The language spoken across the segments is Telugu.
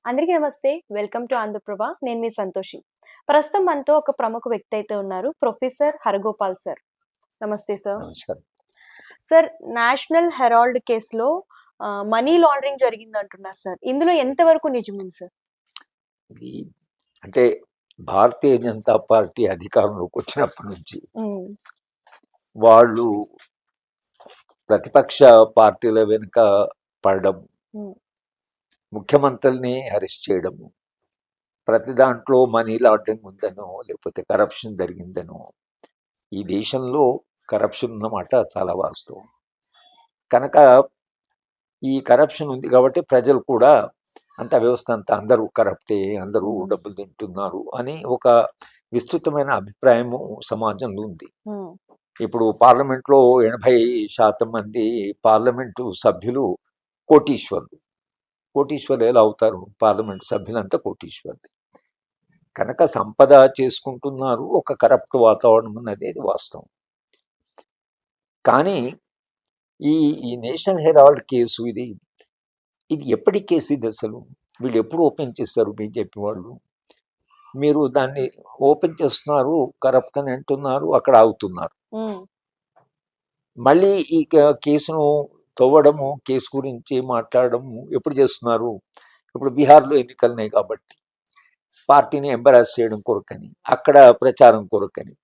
అందరికీ నమస్తే. Welcome to Andhra Prabha. నేను మీ సంతోషి. ప్రస్తుతం మనతో ఒక ప్రముఖ వ్యక్తి అయితే ఉన్నారు. Professor Haragopal sir. నమస్తే సార్. నమస్కారం. సార్, నేషనల్ హెరాల్డ్ కేసులో మనీ లాండరింగ్ జరిగిందంటున్నారు సార్. ఇందులో ఎంతవరకు నిజముంది సార్? ఇది అంటే భారతీయ జనతా పార్టీ అధికారంలోకి వచ్చినప్పటి నుంచి వాళ్ళు ప్రతిపక్ష పార్టీల వెనుక పడడం, ముఖ్యమంత్రుల్ని అరెస్ట్ చేయడము, ప్రతి దాంట్లో మనీ లాండరింగ్ ఉందనో లేకపోతే కరప్షన్ జరిగిందనో. ఈ దేశంలో కరప్షన్ ఉన్నమాట చాలా వాస్తవం. కనుక ఈ కరప్షన్ ఉంది కాబట్టి ప్రజలు కూడా అంత వ్యవస్థ అంతా అందరూ కరప్టే, అందరూ డబ్బులు తింటున్నారు అని ఒక విస్తృతమైన అభిప్రాయము సమాజంలో ఉంది. ఇప్పుడు పార్లమెంట్లో 80% మంది పార్లమెంటు సభ్యులు కోటీశ్వరులు. కోటీశ్వరులు ఎలా అవుతారు? పార్లమెంటు సభ్యులంతా కోటీశ్వరులు. కనుక సంపద చేసుకుంటున్నారు, ఒక కరప్ట్ వాతావరణం అనేది వాస్తవం. కానీ ఈ నేషనల్ హెరాల్డ్ కేసు ఇది ఎప్పటి కేసు ఇది? అసలు వీళ్ళు ఎప్పుడు ఓపెన్ చేస్తారు? బీజేపీ వాళ్ళు మీరు దాన్ని ఓపెన్ చేస్తున్నారు, కరప్ట్ అని అంటున్నారు, అక్కడ ఆగుతున్నారు. మళ్ళీ ఈ కేసును తవ్వడము, కేసు గురించి మాట్లాడడము ఎప్పుడు చేస్తున్నారు? ఇప్పుడు బీహార్లో ఎన్నికలున్నాయి కాబట్టి పార్టీని ఎంబరాస్ చేయడం కొరకని, అక్కడ ప్రచారం కొరకని,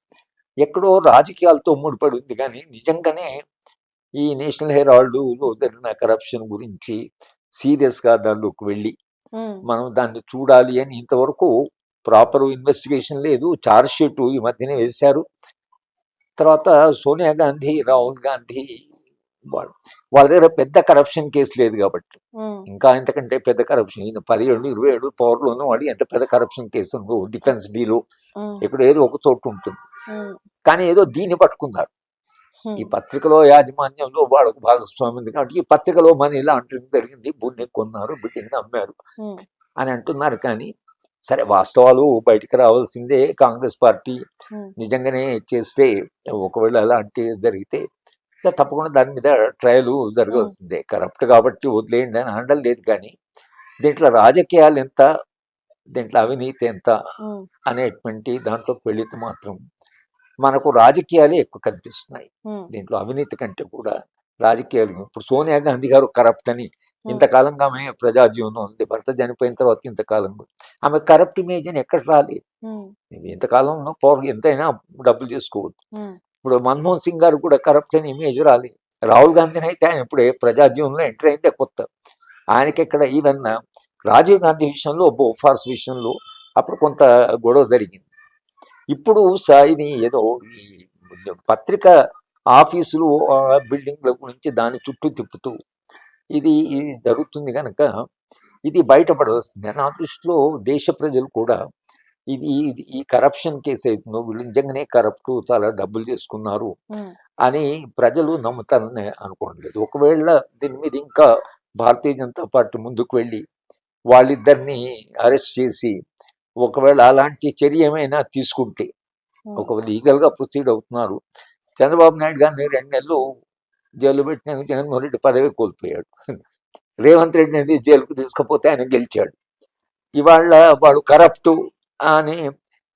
ఎక్కడో రాజకీయాలతో ముడిపడి ఉంది. కానీ నిజంగానే ఈ నేషనల్ హెరాల్డ్లో జరిగిన కరప్షన్ గురించి సీరియస్గా దానిలోకి వెళ్ళి మనం దాన్ని చూడాలి అని ఇంతవరకు ప్రాపర్ ఇన్వెస్టిగేషన్ లేదు. ఛార్జ్ షీట్ ఈ మధ్యనే వేశారు. తర్వాత సోనియా గాంధీ, రాహుల్ గాంధీ వాళ్ళ దగ్గర పెద్ద కరప్షన్ కేసు లేదు కాబట్టి, ఇంకా ఇంతకంటే పెద్ద కరప్షన్ 17-27 పవర్లోనూ వాడి ఎంత పెద్ద కరప్షన్ కేసు ఉందో, డిఫెన్స్ డీలు ఇక్కడ ఏదో ఒక చోటు ఉంటుంది. కానీ ఏదో దీన్ని పట్టుకున్నారు. ఈ పత్రికలో యాజమాన్యంలో వాళ్ళకు భాగస్వామి ఉంది కాబట్టి ఈ పత్రికలో మనీ లాండరింగ్ జరిగింది, భూమిని కొన్నారు, బిల్డింగ్ అమ్మారు అని అంటున్నారు. కానీ సరే, వాస్తవాలు బయటికి రావాల్సిందే. కాంగ్రెస్ పార్టీ నిజంగానే చేస్తే, ఒకవేళ అలాంటి జరిగితే తప్పకుండా దాని మీద ట్రయల్ జరగాల్సిందే. కరప్ట్ కాబట్టి వదిలేయండి అని అనడం లేదు. కానీ దీంట్లో రాజకీయాలు ఎంత, దీంట్లో అవినీతి ఎంత అనేటువంటి దాంట్లోకి వెళితే మాత్రం మనకు రాజకీయాలే ఎక్కువ కనిపిస్తున్నాయి. దీంట్లో అవినీతి కంటే కూడా రాజకీయాలు. ఇప్పుడు సోనియా గాంధీ గారు కరప్ట్ అని ఇంతకాలంగా ఆమె ప్రజాజీవనం ఉంది. భర్త చనిపోయిన తర్వాత ఇంతకాలంలో ఆమె కరప్ట్ ఇమేజ్ అని ఎక్కడ రాలేదు. ఇంతకాలంలో పవర్ ఎంతైనా డబ్బులు చేసుకోవద్దు. ఇప్పుడు మన్మోహన్ సింగ్ గారు కూడా కరప్ట్ అని ఇమేజ్ రాలేదు. రాహుల్ గాంధీని అయితే ఆయన ఇప్పుడే ప్రజాజీవనంలో ఎంటర్ అయిందే కొత్త. ఆయనకి ఎక్కడ, ఈవెన్ రాజీవ్ గాంధీ విషయంలో, బోఫార్స్ విషయంలో అప్పుడు కొంత గొడవ జరిగింది. ఇప్పుడు ఇది ఏదో ఈ పత్రిక ఆఫీసులు, బిల్డింగ్ల గురించి దాని చుట్టూ తిప్పుతూ ఇది జరుగుతుంది. కనుక ఇది బయటపడవలసింది. నా దృష్టిలో దేశ ప్రజలు కూడా ఈ కరప్షన్ కేసు అవుతుందో, వీళ్ళు నిజంగానే కరప్ట్, చాలా డబ్బులు చేసుకున్నారు అని ప్రజలు నమ్ముతారని అనుకోవట్లేదు. ఒకవేళ దీని మీద ఇంకా భారతీయ జనతా పార్టీ ముందుకు వెళ్ళి వాళ్ళిద్దరిని అరెస్ట్ చేసి ఒకవేళ అలాంటి చర్య ఏమైనా తీసుకుంటే, ఒక లీగల్గా ప్రొసీడ్ అవుతున్నారు. చంద్రబాబు నాయుడు గారిని 2 నెలలు జైలు పెట్టిన జగన్మోహన్ రెడ్డి పదవి కోల్పోయాడు. రేవంత్ రెడ్డిని జైలుకు తీసుకుపోతే ఆయన గెలిచాడు. ఇవాళ వాడు కరప్టు అని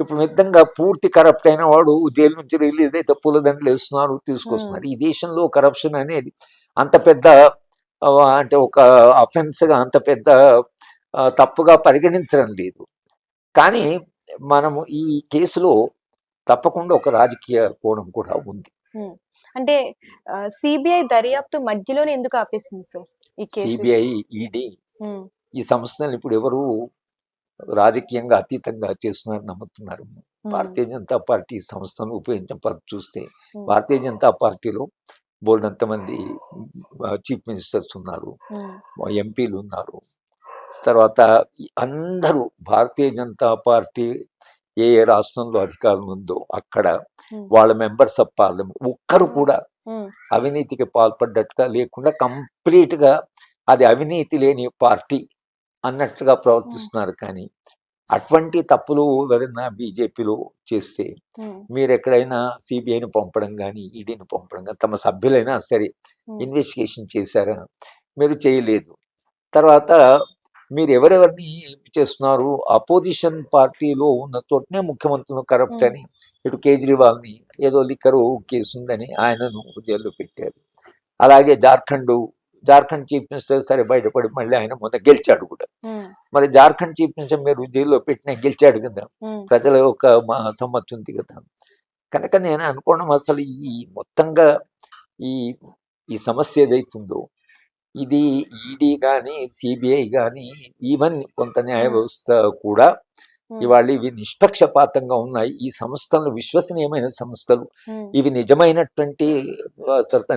ఇప్పుడు నిజంగా పూర్తి కరప్ట్ అయిన వాడు జైలు నుంచి రిలీజ్ అయితే పూలదండలు వేస్తున్నారు, తీసుకొస్తున్నారు. ఈ దేశంలో కరప్షన్ అనేది అంత పెద్ద, అంటే ఒక అఫెన్స్గా, అంత పెద్ద తప్పుగా పరిగణించడం లేదు. కానీ మనము ఈ కేసులో తప్పకుండా ఒక రాజకీయ కోణం కూడా ఉంది. అంటే సిబిఐ దర్యాప్తు మధ్యలోనే ఎందుకు ఆపేసింది సార్? సిబిఐ, ఈడీ ఈ సంస్థలు ఇప్పుడు ఎవరు రాజకీయంగా అతీతంగా చేస్తున్నారని నమ్ముతున్నారు. భారతీయ జనతా పార్టీ సంస్థను ఉపయోగించిన పద్ధతి చూస్తే భారతీయ జనతా పార్టీలో బోల్డంత మంది చీఫ్ మినిస్టర్స్ ఉన్నారు, ఎంపీలు ఉన్నారు. తర్వాత అందరూ భారతీయ జనతా పార్టీ ఏ రాష్ట్రంలో అధికారం ఉందో అక్కడ వాళ్ళ మెంబర్స్ ఆఫ్ పార్లమెంట్ ఒక్కరు కూడా అవినీతికి పాల్పడ్డట్టుగా లేకుండా కంప్లీట్గా అది అవినీతి లేని పార్టీ అన్నట్టుగా ప్రవర్తిస్తున్నారు. కానీ అటువంటి తప్పులు ఎవరైనా బీజేపీలో చేస్తే మీరు ఎక్కడైనా సిబిఐని పంపడం కానీ, ఈడీని పంపడం కానీ, తమ సభ్యులైనా సరే ఇన్వెస్టిగేషన్ చేశారా? మీరు చేయలేదు. తర్వాత మీరు ఎవరెవరిని చేస్తున్నారు, అపోజిషన్ పార్టీలో ఉన్న తోటనే ముఖ్యమంత్రులు కరప్ట్ ఉమ్, అని, ఇటు కేజ్రీవాల్ని ఏదో లిక్కరు కేసు ఉందని ఆయనను జైల్లో పెట్టారు. అలాగే జార్ఖండ్ చీఫ్ మినిస్టర్ సరే బయటపడి మళ్ళీ ఆయన మొన్న గెలిచాడు కూడా. ఉమ్, మరి జార్ఖండ్ చీఫ్ మినిస్టర్ మీరు జైల్లో పెట్టినా గెలిచాడు కదా, ఉమ్, ప్రజల యొక్క సమ్మతి ఉంది కదా. కనుక నేను అనుకోవడం అసలు ఈ మొత్తంగా ఈ ఈ సమస్య ఏదైతుందో ఇది ఈడీ కానీ సిబిఐ కానీ ఈవెన్ కొంత న్యాయ ఉమ్, వ్యవస్థ కూడా ఉమ్, ఇవాళ ఇవి నిష్పక్షపాతంగా ఉన్నాయి. ఈ సంస్థలను విశ్వసనీయమైన సంస్థలు, ఉమ్, ఇవి నిజమైనటువంటి తర్వాత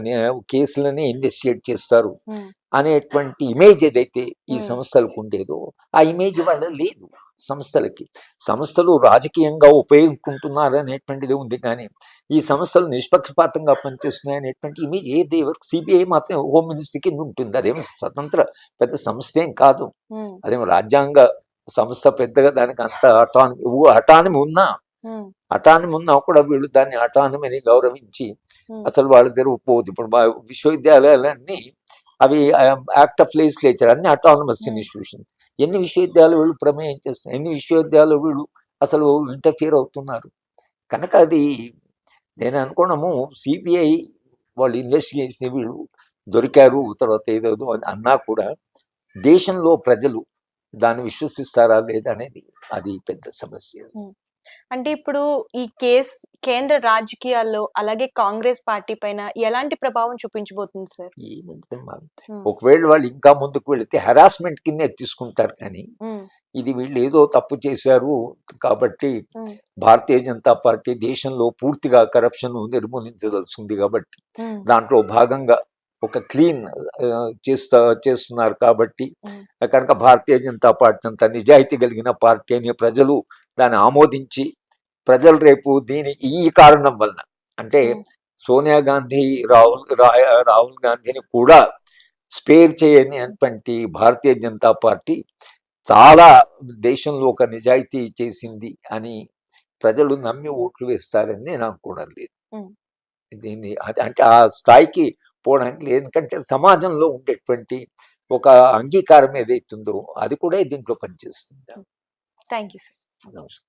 కేసులని ఇన్వెస్టిగేట్ చేస్తారు ఉమ్, అనేటువంటి ఇమేజ్ ఏదైతే ఈ ఉమ్, సంస్థలకు ఉండేదో ఆ ఇమేజ్ ఇవాళ లేదు సంస్థలకి. సంస్థలు రాజకీయంగా ఉపయోగించుకుంటున్నారు అనేటువంటిది ఉంది, కానీ ఈ సంస్థలు నిష్పక్షపాతంగా పనిచేస్తున్నాయి అనేటువంటి ఇమేజ్ ఏది వరకు సిబిఐ మాత్రం హోమ్ మినిస్ట్రీ కింద ఉంటుంది. అదేమో స్వతంత్ర పెద్ద సంస్థ ఏం కాదు, ఉమ్, అదేమో రాజ్యాంగ సంస్థ పెద్దగా దానికి అంత అటానమీ ఉన్నా కూడా వీళ్ళు దాన్ని అటానమీని గౌరవించి ఉమ్, అసలు వాళ్ళ దగ్గర ఒప్పుకోవద్దు. ఇప్పుడు మా విశ్వవిద్యాలయాలన్నీ అవి యాక్ట్ ఆఫ్ లెజిస్లేచర్ అన్ని అటానమస్ ఉమ్, ఇన్స్టిట్యూషన్. ఎన్ని విశ్వవిద్యాలయాలు వీళ్ళు ప్రమేయం చేస్తున్నారు, ఎన్ని విశ్వవిద్యాలయాలు వీళ్ళు అసలు ఇంటర్ఫియర్ అవుతున్నారు. కనుక అది నేను అనుకోవడము సిబిఐ వాళ్ళు ఇన్వెస్టిగేషన్ వీళ్ళు దొరికారు తర్వాత ఏదో అని అన్నా కూడా దేశంలో ప్రజలు దాన్ని విశ్వసిస్తారా లేదా అనేది అది పెద్ద సమస్య. ఉమ్. అంటే ఇప్పుడు ఈ కేంద్ర రాజకీయాల్లో అలాగే కాంగ్రెస్ పార్టీ పైన ఎలాంటి ప్రభావం చూపించబోతుంది సార్? ఏముంటుంది ఉమ్, ఒకవేళ వాళ్ళు ఇంకా ముందుకు వెళితే హెరాస్మెంట్ కింద తీసుకుంటారు, కానీ ఉమ్, ఇది వీళ్ళు ఏదో తప్పు చేశారు కాబట్టి ఉమ్, భారతీయ జనతా పార్టీ దేశంలో పూర్తిగా కరప్షన్ నిర్మూలించదలుచుంది కాబట్టి ఉమ్, దాంట్లో భాగంగా ఒక క్లీన్ చేస్తున్నారు కాబట్టి ఉమ్, కనుక భారతీయ జనతా పార్టీ అంత నిజాయితీ కలిగిన పార్టీ అని ప్రజలు దాన్ని ఆమోదించి ప్రజలు రేపు ఈ కారణం వలన అంటే ఉమ్, సోనియా గాంధీ రాహుల్ గాంధీని కూడా స్పేర్ చేయని అటువంటి భారతీయ జనతా పార్టీ చాలా దేశంలో ఒక నిజాయితీ చేసింది అని ప్రజలు నమ్మి ఓట్లు వేస్తారని నేను అనుకోవడం లేదు. ఉమ్. దీన్ని అంటే ఆ స్థాయికి పోవడానికి లేదు, ఎందుకంటే సమాజంలో ఉండేటువంటి ఒక అంగీకారం ఏదైతుందో అది కూడా దీంట్లో పనిచేస్తుంది. Thank you sir. నమస్కారం.